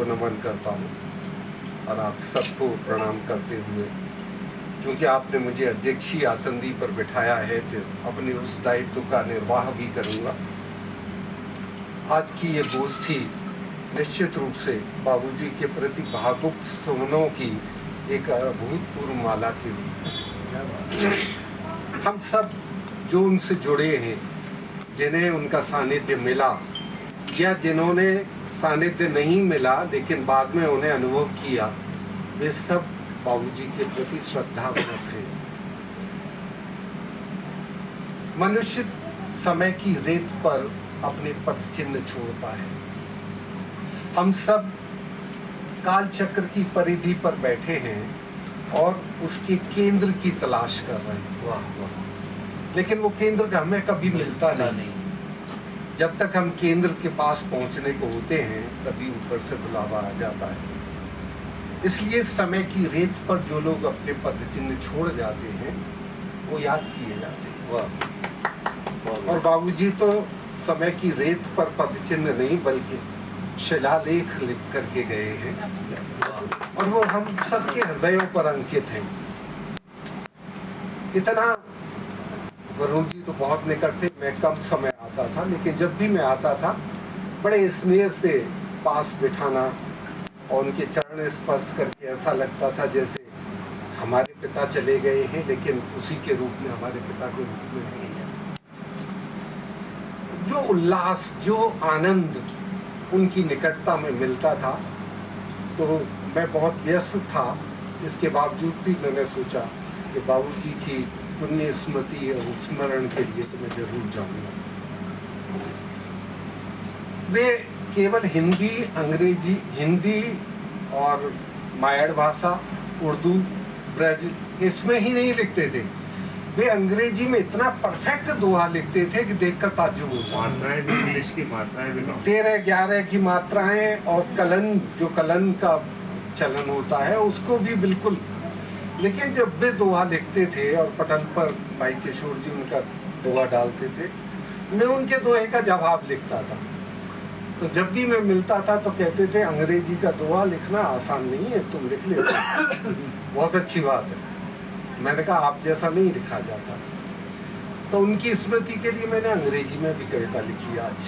को नमन करता हूँ और आप सबको प्रणाम करते हुए, क्योंकि आपने मुझे अध्यक्षीय आसंदी पर बिठाया है, तो अपने उस दायित्व का निर्वाह भी करूँगा। आज की ये गोष्ठी निश्चित रूप से बाबूजी के प्रति भावुक सुमनों की एक अभूतपूर्व माला की रूप। हम सब जो उनसे जुड़े हैं, जिन्हें उनका सानिध्य मिला या जिन्होंने सानिध्य नहीं मिला लेकिन बाद में उन्हें अनुभव किया, वे सब बाबूजी के प्रति श्रद्धावंत हैं। मनुष्य समय की रेत पर अपने पथ चिन्ह छोड़ता है। हम सब काल चक्र की परिधि पर बैठे हैं और उसके केंद्र की तलाश कर रहे हैं। वाह वाह। लेकिन वो केंद्र हमें कभी मिलता नहीं। जब तक हम केंद्र के पास पहुंचने को होते हैं, तभी ऊपर से बुलावा आ जाता है। इसलिए समय की रेत पर जो लोग अपने पद चिन्ह छोड़ जाते हैं, वो याद किए जाते हैं। वाह। और बाबूजी तो समय की रेत पर पद चिन्ह नहीं बल्कि शिलालेख लिख करके गए हैं, और वो हम सबके हृदयों पर अंकित हैं। इतना वरुण जी तो बहुत निकट थे, मैं कम समय आता था, लेकिन जब भी मैं आता था बड़े स्नेह से पास बिठाना और उनके चरण स्पर्श करके ऐसा लगता था जैसे हमारे पिता चले गए हैं, लेकिन उसी के रूप में हमारे पिता के रूप में नहीं है। जो उल्लास, जो आनंद उनकी निकटता में मिलता था, तो मैं बहुत व्यस्त था, इसके बावजूद भी मैंने सोचा कि बाबूजी की पुण्य स्मृति और स्मरण के लिए तो मैं जरूर जाऊंगा। वे केवल हिंदी, अंग्रेजी, हिंदी और मायड़ भाषा, उर्दू, ब्रज, इसमें ही नहीं लिखते थे। वे अंग्रेजी में इतना परफेक्ट दोहा लिखते थे कि देखकर ताज्जुब होता। मात्राएं भी इंग्लिश की मात्राएं भी 13-11 की मात्राएं, और कलन, जो कलन का चलन होता है, उसको भी बिल्कुल। लेकिन जब वे दोहा लिखते थे और पटल पर भाई किशोर जी उनका दोहा डालते थे, मैं उनके दोहे का जवाब लिखता था। तो जब भी मैं मिलता था तो कहते थे अंग्रेजी का दोहा लिखना आसान नहीं है, तुम लिख लेते। बहुत अच्छी बात है। मैंने कहा आप जैसा नहीं लिखा जाता। तो उनकी स्मृति के लिए मैंने अंग्रेजी में भी कविता लिखी आज,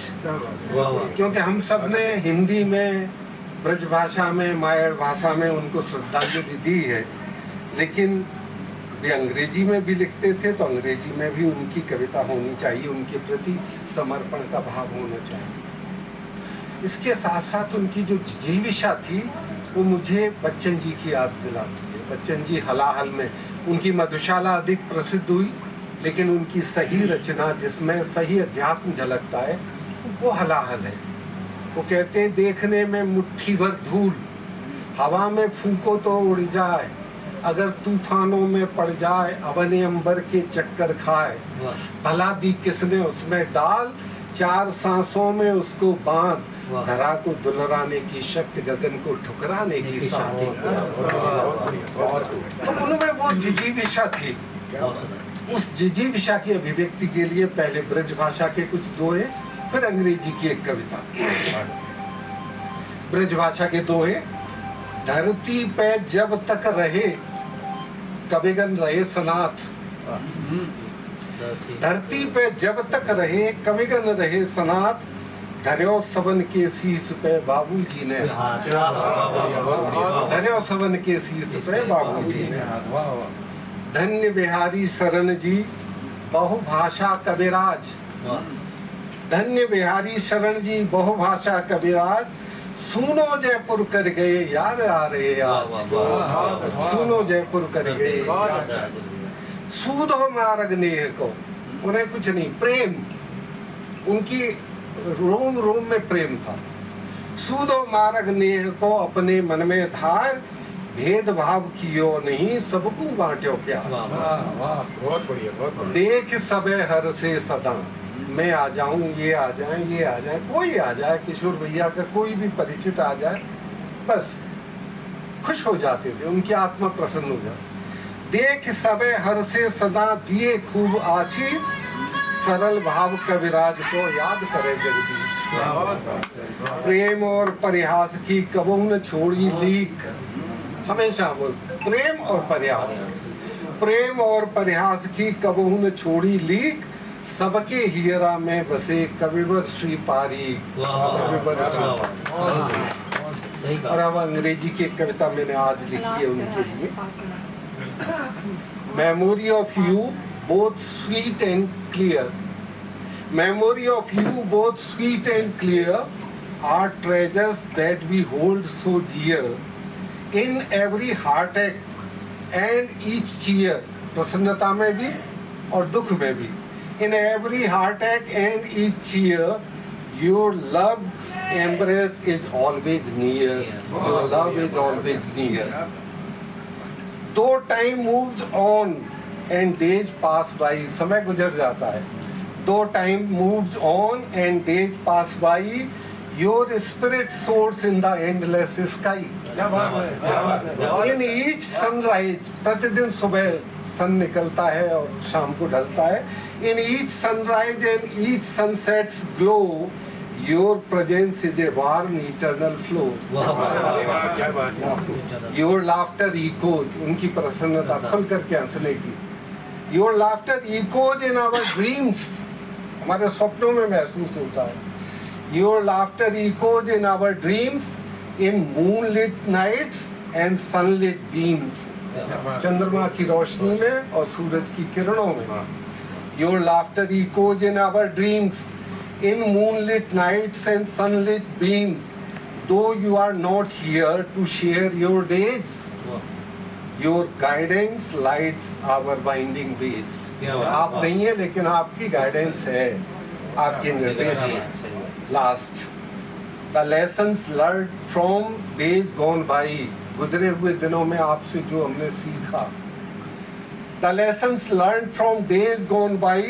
क्योंकि हम सब ने हिंदी में, ब्रज भाषा में, मायड़ भाषा में उनको श्रद्धांजलि दी है, लेकिन वे अंग्रेजी में भी लिखते थे, तो अंग्रेजी में भी उनकी कविता होनी चाहिए, उनके प्रति समर्पण का भाव होना चाहिए। इसके साथ साथ उनकी जो जिजीविषा थी, वो मुझे बच्चन जी की याद दिलाती है। बच्चन जी हलाहल में, उनकी मधुशाला अधिक प्रसिद्ध हुई, लेकिन उनकी सही रचना जिसमें सही अध्यात्म झलकता है, वो हलाहल है। वो कहते हैं, देखने में मुट्ठी भर धूल, हवा में फूको तो उड़ जाए, अगर तूफानों में पड़ जाए, अवने अंबर के चक्कर खाए, भला भी किसने उसमें डाल, 4 सांसों में उसको बांध, धरा को दुलराने की शक्ति, गगन को ठुकराने की साथी। उनमें वो जिजीविषा थी। उस जिजीविषा की अभिव्यक्ति के लिए पहले ब्रज भाषा के कुछ दोहे, फिर अंग्रेजी की एक कविता। ब्रज भाषा के दोहे, धरती पे जब तक रहे कविगन रहे सनाथ, धरती पे जब तक रहे कविगन रहे सनाथ, धर्यो सवन के शीश पे बाबूजी ने, धर्यो सवन के शीश पे बाबूजी ने। धन्य बिहारी शरण जी बहुभाषा कविराज, धन्य बिहारी शरण जी बहुभाषा कविराज, सुनो जयपुर कर गए याद आ रहे आज, सुनो जयपुर कर गए याद। सूदो मार्ग नेह को, उन्हें कुछ नहीं, प्रेम, उनकी रोम रोम में प्रेम था। सूदो मार्ग नेह को अपने मन में धार, भेदभाव कियो नहीं सबको बांट्यो प्यार। बहुत बढ़िया, बहुत बढ़िया। देख सबे हर से सदा, मैं आ जाऊं, ये आ जाए, ये आ जाए, कोई आ जाए, किशोर भैया का कोई भी परिचित आ जाए, बस खुश हो जाते थे, उनकी आत्मा प्रसन्न हो जाती। देख सबे हर से सदा दिए खूब आशीष, सरल भाव कविराज को याद करे जगदीश। प्रेम और परिहास की कबहू न छोड़ी लीक, हमेशा बोल प्रेम और परिहास, प्रेम और परिहास की कबहू न छोड़ी लीक, सबके हियरा में बसे कविवर श्री पारीक, कविवर श्री पारीक। और अब अंग्रेजी की एक कविता मैंने आज लिखी है उनके लिए। Memory of you both sweet and clear, memory of you both sweet and clear are treasures that we hold so dear in every heartache and each cheer, प्रसन्नता में भी और दुख में भी, in every heartache and each cheer your love's embrace is always near, your love is always near. Though time moves on and days pass by, समय गुजर जाता है, though time moves on and days pass by, your spirit soars in the endless sky. In each sunrise, प्रतिदिन सुबह सन निकलता है और शाम को ढलता है. In each sunrise and each sunset's glow, your presence is a warm eternal flow. क्या बात है। Your laughter echoes, उनकी प्रसन्नता खुल करके हंसने की. Your laughter echoes in our dreams, हमारे सपनों में महसूस होता है. Your laughter echoes in our dreams, in moonlit nights and sunlit beams. चंद्रमा की रोशनी में और सूरज की किरणों में. Your laughter echoes in our dreams, in moonlit nights and sunlit beams. Though you are not here to share your days, your guidance lights our winding ways. आप नहीं है लेकिन आपकी गाइडेंस है, आपके निर्देश है. Last, the lessons learned from days gone by, गुजरे हुए दिनों में आपसे जो हमने सीखा. The lessons learned from days gone by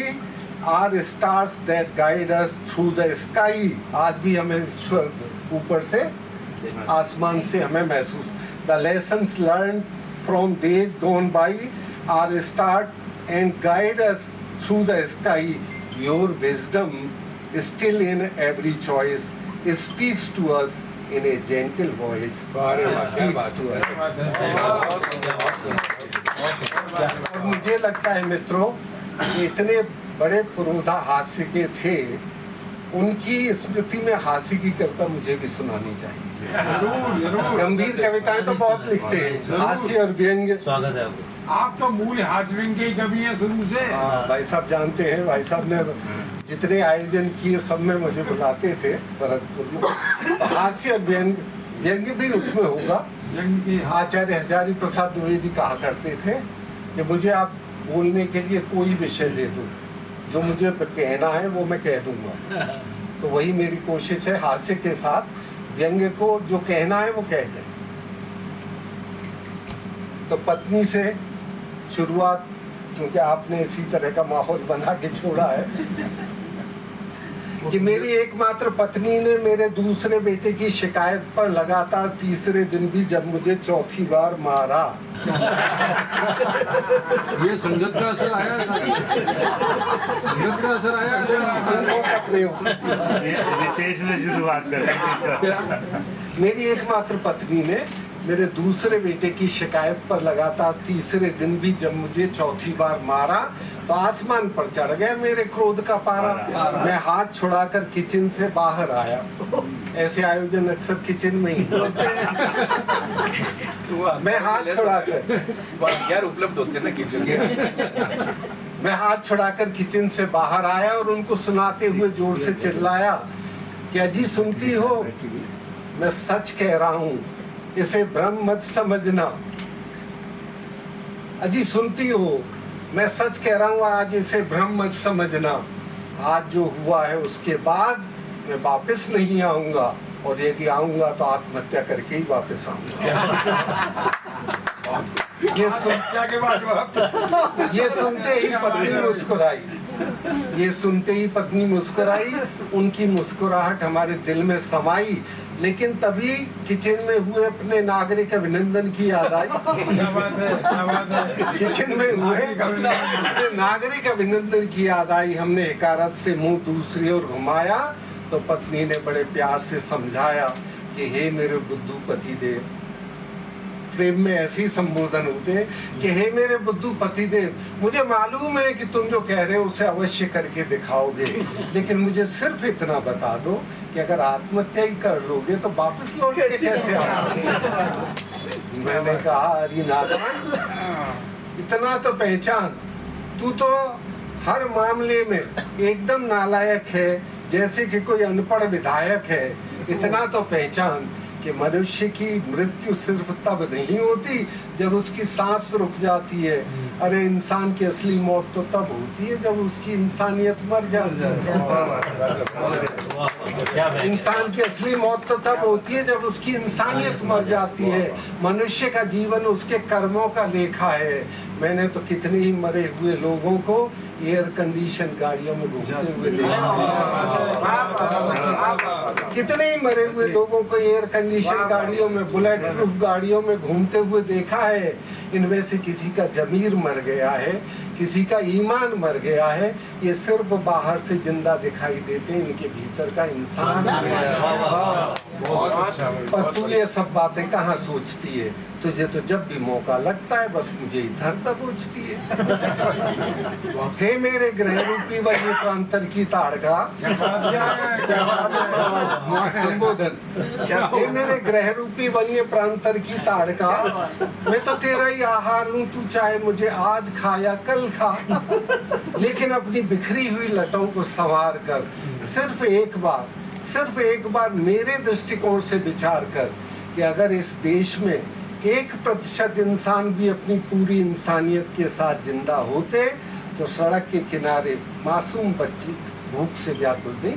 are stars that guide us through the sky. आज भी हमें ईश्वर ऊपर से आसमान से हमें महसूस. The lessons learned from days gone by are start and guide us through the sky. Your wisdom is still in every choice. It speaks to us in a gentle voice. It speaks to us. और मुझे लगता है मित्रों, इतने बड़े पुरोधा हास्य के थे, उनकी स्मृति में हास्य की कविता मुझे भी सुनानी चाहिए. गंभीर कविताएं तो बहुत लिखते हैं, हास्य और व्यंग्य. स्वागत है. आप तो मूल हाजरिंग के कवि हैं शुरू से. भाई साहब जानते हैं, भाई साहब ने जितने आयोजन किए सब में मुझे बुलाते थे भरतपुर में. हास्य और व्यंग्य भी उसमें होगा. आचार्य हजारी प्रसाद द्विवेदी कहा करते थे कि मुझे आप बोलने के लिए कोई विषय दे दो, जो मुझे कहना है वो मैं कह दूंगा. तो वही मेरी कोशिश है, हास्य के साथ व्यंग्य को जो कहना है वो कह दें. तो पत्नी से शुरुआत, क्योंकि आपने इसी तरह का माहौल बना के छोड़ा है कि मेरी एकमात्र पत्नी ने मेरे दूसरे बेटे की शिकायत पर लगातार तीसरे दिन भी जब मुझे चौथी बार मारा. ये संगत का असर आया. संगत का असर आया. रितेश ने शुरुआत कर. मेरी एकमात्र पत्नी ने मेरे दूसरे बेटे की शिकायत पर लगातार तीसरे दिन भी जब मुझे चौथी बार मारा तो आसमान पर चढ़ गया मेरे क्रोध का पारा. मैं हाथ छुड़ाकर किचन से बाहर आया. ऐसे आयोजन अक्सर किचन में ही होते हैं. मैं हाथ छुड़ाकर यार उपलब्ध होते हैं ना किचन. मैं हाथ छुड़ाकर किचन से बाहर आया और उनको सुनाते हुए जोर से चिल्लाया कि अजी सुनती हो, मैं सच कह रहा हूँ, इसे भ्रम मत समझना. अजी सुनती हो, मैं सच कह रहा हूँ, आज इसे भ्रम मत समझना. आज जो हुआ है उसके बाद मैं वापस नहीं आऊंगा, और यदि आऊंगा तो आत्महत्या करके ही वापस आऊंगा. ये सुनते ही पत्नी मुस्कुराई. ये सुनते ही पत्नी मुस्कुराई. उनकी मुस्कुराहट हमारे दिल में समाई. लेकिन तभी किचन में हुए अपने नागरिक अभिनंदन की याद आई. किचन में हुए नागरिक अभिनंदन की याद आई. हमने हकारत से मुंह दूसरी ओर घुमाया तो तो पत्नी ने बड़े प्यार से समझाया कि हे मेरे बुद्धू पति देव, प्रेम में ऐसे ही संबोधन होते कि हे मेरे बुद्धू पति देव, मुझे मालूम है कि तुम जो कह रहे हो उसे अवश्य करके दिखाओगे, लेकिन मुझे सिर्फ इतना बता दो कि अगर आत्महत्या ही कर लोगे तो वापस लौट के कैसे आओगे। मैंने कहा अरे नादान, इतना तो पहचान, तू तो हर मामले में एकदम नालायक है, जैसे कि कोई अनपढ़ विधायक है। इतना तो पहचान कि मनुष्य की मृत्यु सिर्फ तब नहीं होती जब उसकी सांस रुक जाती है। अरे इंसान की असली मौत तो तब होती है जब उसकी इंसानियत मर जाती है। इंसान की असली मौत तो तब होती है जब उसकी इंसानियत मर जाती है। मनुष्य का जीवन उसके कर्मों का लेखा है। मैंने तो कितने ही मरे हुए लोगों को एयर कंडीशन गाड़ियों में घूमते हुए देखा है। कितने ही मरे हुए लोगों को एयर कंडीशन गाड़ियों में, बुलेट प्रूफ गाड़ियों में घूमते हुए देखा है। इनमें से किसी का जमीर मर गया है, किसी का ईमान मर गया है। ये सिर्फ बाहर से जिंदा दिखाई देते हैं, इनके भीतर का इंसान मर गया है। और तू ये सब बातें कहाँ सोचती है? तुझे तो जब भी मौका लगता है बस मुझे इधर तक पूछती है। हे मेरे ग्रह रूपी वन्य प्रांतर की ताड़का, संबोधन, हे मेरे ग्रह रूपी वन्य प्रांतर की ताड़का, मैं तो तेरा ही आहार हूँ, तू चाहे मुझे आज खा या कल खा, लेकिन अपनी बिखरी हुई लटों को संवार कर सिर्फ एक बार मेरे दृष्टिकोण से विचार कर कि अगर इस देश में 1% इंसान भी अपनी पूरी इंसानियत के साथ जिंदा होते तो सड़क के किनारे मासूम बच्ची भूख से व्याकुल नहीं।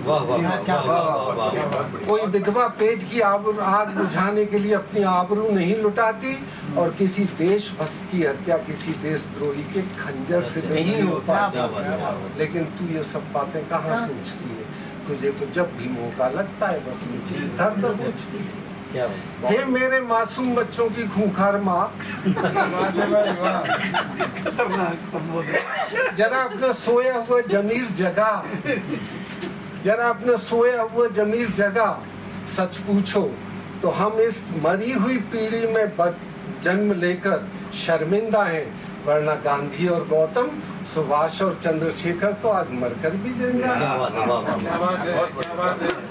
कोई विधवा पेट की आग बुझाने के लिए अपनी आबरू नहीं लुटाती, और किसी देशभक्त की हत्या किसी देशद्रोही के खंजर से नहीं हो पाती। लेकिन तू ये सब बातें कहाँ सोचती है? तुझे तो जब भी मौका लगता है बस मुझे इधर तो पूछती है। हे मेरे मासूम बच्चों की खूंखार माँ, जरा अपना सोया हुआ जमीर जगा, जरा अपना सोया हुआ जमीर जगा। सच पूछो तो हम इस मरी हुई पीढ़ी में जन्म लेकर शर्मिंदा हैं, वरना गांधी और गौतम, सुभाष और चंद्रशेखर तो आज मरकर भी जिंदा हैं।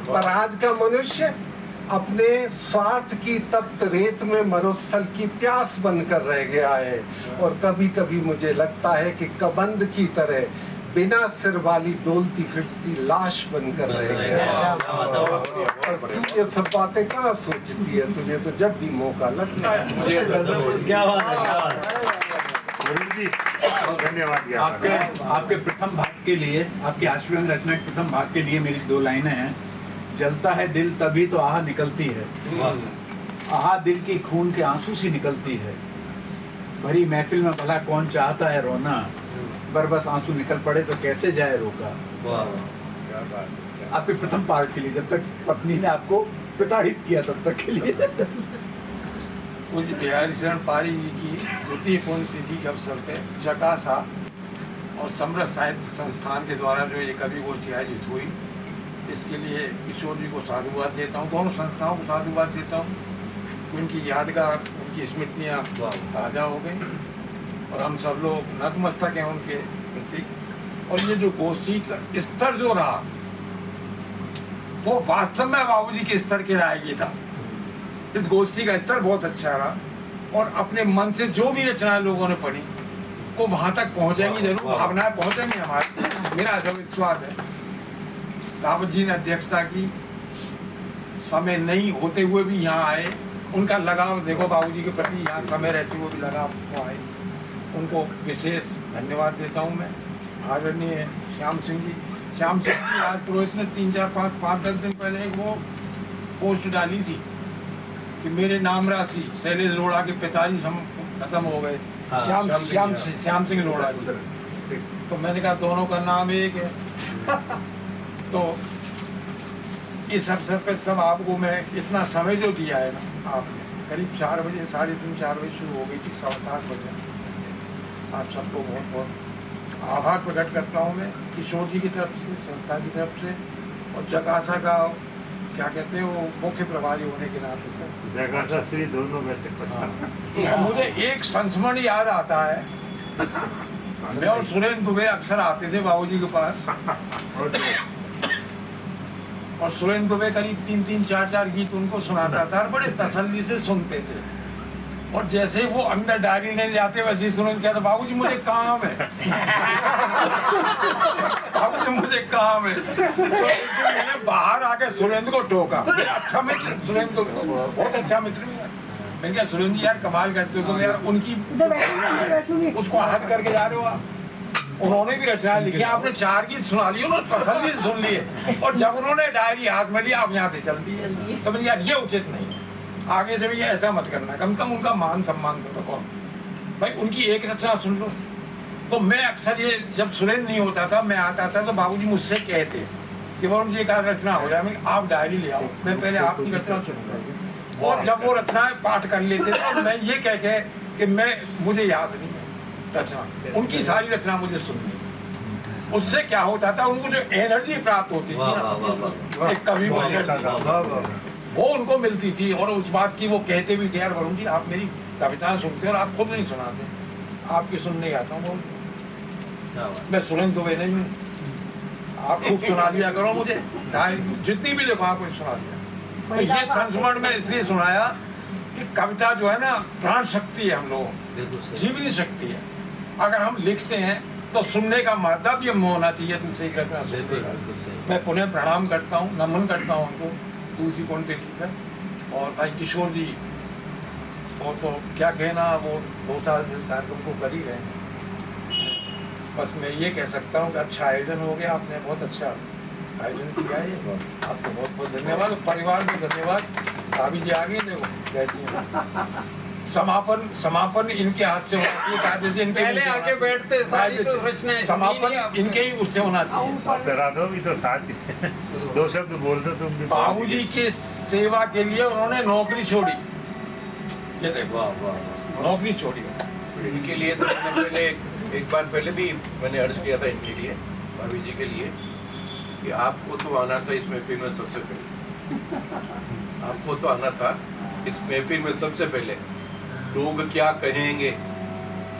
पर आज का मनुष्य अपने स्वार्थ की तप्त रेत में मरुस्थल की प्यास बनकर रह गया है, और कभी कभी मुझे लगता है कि कबंध की तरह बिना सिर वाली डोलती फिरती लाश बनकर रह गया है। और तू ये सब बातें कहाँ सोचती है? तुझे तो जब भी मौका लगता है मुझे धन्यवाद। आपके प्रथम भाग के लिए, आपकी आश्वासन रचना के प्रथम भाग के लिए मेरी 2 लाइनें हैं। जलता है दिल तभी तो आह निकलती है, आह दिल की खून के आंसू सी निकलती है। भरी महफिल में भला कौन चाहता है रोना, पर बस आंसू निकल पड़े तो कैसे जाए रोका। आपके प्रथम पार्ट के लिए, जब तक पत्नी ने आपको प्रताड़ित किया तब तक के लिए। पूज्य बिहारी शरण पारी जी की द्वितीय पुण्यतिथि के अवसर पे जटासा और समृद्ध साहित्य संस्थान के द्वारा जो ये कवि गोष्ठी आयोजित हुई, इसके लिए किशोर जी को साधुवाद देता हूँ, दोनों संस्थाओं को साधुवाद देता हूँ। उनकी यादगार, उनकी स्मृतियाँ ताज़ा हो गई और हम सब लोग नतमस्तक हैं उनके प्रति। और ये जो गोष्ठी का स्तर जो रहा वो वास्तव में बाबूजी के स्तर के लायक था। इस गोष्ठी का स्तर बहुत अच्छा रहा, और अपने मन से जो भी रचनाएं लोगों ने पढ़ी वो वहाँ तक पहुँचेंगी जरूर, भावनाएं पहुँचेंगी हमारी, मेरा ऐसा विश्वास है। रावत जी ने अध्यक्षता की, समय नहीं होते हुए भी यहाँ आए, उनका लगाव देखो बाबूजी के प्रति, यहाँ समय रहते हुए भी लगाव को आए, उनको विशेष धन्यवाद देता हूँ मैं। आदरणीय श्याम सिंह जी आज पुरोहित ने 3-4-5-10 दिन पहले एक वो पोस्ट डाली थी कि मेरे नाम राशि शैलेश लोढ़ा के पिताजी खत्म हो गए, श्याम सिंह लोढ़ा जी। तो मैंने कहा दोनों का नाम एक है। तो इस अवसर पर सब आपको मैं इतना समय जो दिया है ना, आपने करीब 4 बजे, 3:30-4 बजे शुरू हो गई थी, 7:15 बजे। आप सबको बहुत बहुत आभार प्रकट करता हूँ मैं, किशोर जी की तरफ से, संस्था की तरफ से, और जकासा का क्या कहते हैं वो मुख्य प्रभारी होने के नाते से जगह सा श्री दोनों बैठे पढ़ा। और मुझे एक संस्मरण याद आता है। मैं और सुरेंद्र दुबे अक्सर आते थे बाबूजी के पास, और सुरेंद्र दुबे करीब 3-3, 4-4 गीत उनको सुनाता था और बड़े तसल्ली से सुनते थे। और जैसे ही वो अंदर डायरी लेने जाते वैसे ही सुरेंद्र कहता, बाबूजी मुझे काम है। बाबूजी मुझे काम है। तो एक दिन मैंने बाहर आके सुरेंद्र को टोका। अच्छा मित्र सुरेंद्र को, बहुत अच्छा मित्र है। मैंने कहा सुरेंद्र यार कमाल करते हो तुम यार, उनकी उसको आहत करके जा रहे हो आप। उन्होंने भी रचना लिखी, आपने 4 गीत सुना लिए, उन्होंने तसल्ली से सुन लिए, और जब उन्होंने डायरी हाथ में लिया आप यहाँ से चल दिए। तो मैंने यार ये उचित नहीं है, आगे से भी ये ऐसा मत करना, कम से कम उनका मान सम्मान करो। कौन भाई उनकी एक रचना सुन लो। तो मैं अक्सर ये जब सुरेंद्र नहीं होता था, मैं आता था तो बाबूजी मुझसे कहते कि वो मुझे एक आध रचना हो जाए, मैं आप डायरी ले आओ, मैं पहले आपकी रचना सुनूंगा। और जब वो रचनाएं पाठ कर लेते थे और मैं ये कह के कि मैं मुझे याद नहीं है रचना, उनकी सारी रचना मुझे सुननी। उससे क्या होता था, उनको जो एनर्जी प्राप्त होती थी एक कवि को एनर्जी वो उनको मिलती थी। और उस बात की वो कहते भी थे, यार वरुण जी आप मेरी कविताएं सुनते और आप खुद नहीं सुनाते, आपकी सुनने आता हूँ। मैं सुरेंद्र दुबे नहीं हूँ, आप खूब सुना लिया करो मुझे, जितनी भी लिखा आपको सुना दिया। तो ये संस्मरण में इसलिए सुनाया कि कविता जो है ना प्राण शक्ति है, हम लोगों जीवनी शक्ति है। अगर हम लिखते हैं तो सुनने का मादा भी हम होना चाहिए, दूसरे की रचना सुनने का। मैं पुनः प्रणाम करता हूँ, नमन करता हूँ उनको दूसरी पुण्यतिथि पर। और भाई किशोर जी और तो क्या कहना, वो 2 साल से इस कार्यक्रम को कर ही रहे हैं। बस मैं ये कह सकता हूँ कि अच्छा आयोजन हो गया, आपने बहुत अच्छा आयोजन किया है, आपको बहुत बहुत धन्यवाद। और परिवार में धन्यवाद। भाभी जी आगे देखो बैठी हैं। समापन इनके हाथ से होना चाहिए, जैसे इनके पहले आके बैठते सारी तो रचनाएं समापन इनके ही उससे होना चाहिए। आप करा दो भी तो साथ ही 2 शब्द बोल दो तुम भी। बाबूजी की सेवा के लिए उन्होंने नौकरी छोड़ी, ये देखो नौकरी छोड़ी। इनके लिए तो मैंने पहले एक बार पहले भी मैंने अर्ज किया था इनके लिए, भाभी जी के लिए, कि आपको तो आना था इस महफिल में सबसे पहले, आपको तो आना था इस महफिल में सबसे पहले। लोग क्या कहेंगे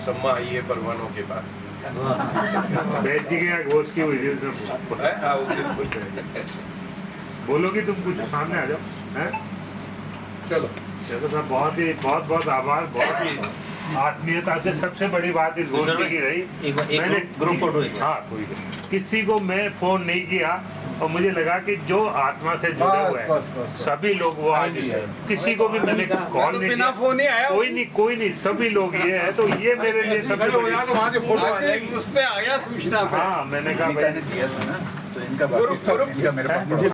सम्मा आई है परवानों के बाद। बैठ जी के घोष की हुई थी उसमें। हाँ, उस दिन बोलोगी तुम कुछ सामने आ जाओ हैं? चलो चलो सर, बहुत आभार। बहुत ही आत्मीयता से सबसे बड़ी बात इस गोष्ठी की रही, मैंने ग्रुप फोटो, हाँ कोई किसी को मैं फोन नहीं किया, और मुझे लगा कि जो आत्मा से जुड़े हुए हैं सभी लोग वो आज किसी को भी मैंने कॉल नहीं किया, कोई नहीं सभी लोग ये है। तो ये मेरे लिए सबसे बड़ी, उस पे आ गया सूचना पे। हाँ मैंने कहा भाई तो इनका बाकी सब इनका मेरे पास